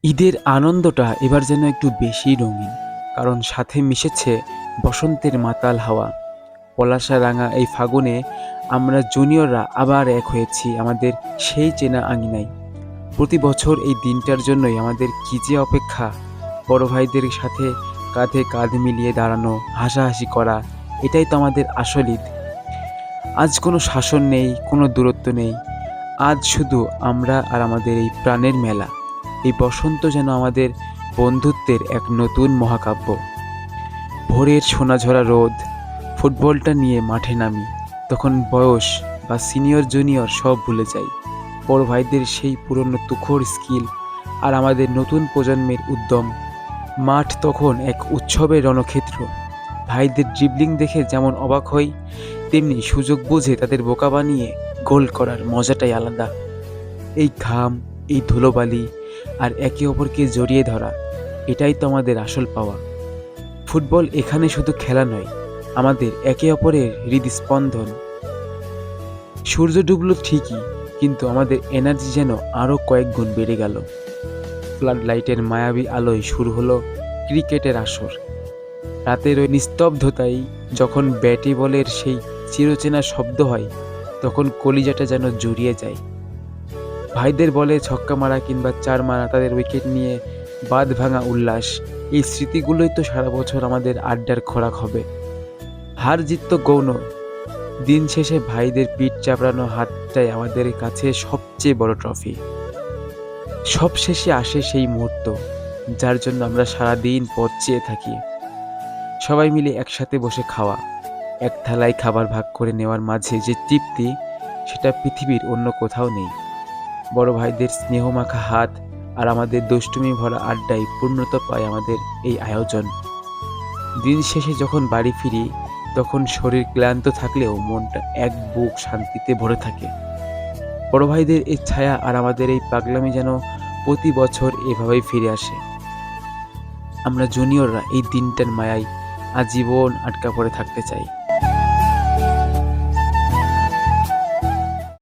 ঈদের আনন্দটা এবার যেন একটু বেশি রঙিন, কারণ সাথে মিশেছে বসন্তের মাতাল হাওয়া। পলাশা রাঙা এই ফাগুনে আমরা জুনিয়ররা আবার এক হয়েছি আমাদের সেই চেনা আঙিনায়। প্রতি বছর এই দিনটার জন্যই আমাদের কি যে অপেক্ষা। বড় ভাইদের সাথে কাঁধে কাঁধ মিলিয়ে দাঁড়ানো, হাসাহাসি করা, এটাই তো আমাদের আসল ঈদ। আজ কোনো শাসন নেই, কোনো দূরত্ব নেই। আজ শুধু আমরা আর আমাদের এই প্রাণের মেলা। এই বসন্ত যেন আমাদের বন্ধুত্বের এক নতুন মহাকাব্য। ভোরের সোনাঝরা রোদ, ফুটবলটা নিয়ে মাঠে নামি, তখন বয়স বা সিনিয়র জুনিয়র সব ভুলে যাই। বড় ভাইদের সেই পুরনো তুখোড় স্কিল আর আমাদের নতুন প্রজন্মের উদ্যম। মাঠ তখন এক উৎসবের রণক্ষেত্র। ভাইদের ড্রিবলিং দেখে যেমন অবাক হই, তেমনি সুযোগ বুঝে তাদের বোকা বানিয়ে গোল করার মজাটাই আলাদা। এই ঘাম, এই ধুলোবালি আর একে অপরকে জড়িয়ে ধরা, এটাই তো আমাদের আসল পাওয়া। ফুটবল এখানে শুধু খেলা নয়, আমাদের একে অপরের হৃদস্পন্দন। সূর্য ডুবলো ঠিকই, কিন্তু আমাদের এনার্জি যেন আরও কয়েক গুণ বেড়ে গেল। ফ্লাড লাইটের মায়াবী আলোয় শুরু হলো ক্রিকেটের আসর। রাতের ওই নিস্তব্ধতায় যখন ব্যাটে বলের সেই চিরচেনা শব্দ হয়, তখন কলিজাটা যেন জুড়িয়ে যায়। ভাইদের বলে ছক্কা মারা কিংবা চার মারা, তাদের উইকেট নিয়ে বাঁধ ভাঙা উল্লাস, এই স্মৃতিগুলোই তো সারা বছর আমাদের আড্ডার খোরাক হবে। হার জিত তো গৌণ, দিন শেষে ভাইদের পিঠ চাপড়ানো হাতটাই আমাদের কাছে সবচেয়ে বড় ট্রফি। সব শেষে আসে সেই মুহূর্ত, যার জন্য আমরা সারাদিন পথ চেয়ে থাকি। সবাই মিলে একসাথে বসে খাওয়া, এক থালায় খাবার ভাগ করে নেওয়ার মাঝে যে তৃপ্তি, সেটা পৃথিবীর অন্য কোথাও নেই। বড় ভাইদের স্নেহমাখা হাত আর আমাদের দুষ্টুমি ভরা আড্ডায় পূর্ণতা পায় আমাদের এই আয়োজন। দিন শেষে যখন বাড়ি ফিরি, তখন শরীর ক্লান্ত থাকলেও মনটা এক বুক শান্তিতে ভরে থাকে। বড় ভাইদের এই ছায়া আর আমাদের এই পাগলামি যেন প্রতি বছর এভাবেই ফিরে আসে। আমরা জুনিয়ররা এই দিনটার মায়ায় আজীবন আটকা পড়ে থাকতে চাই।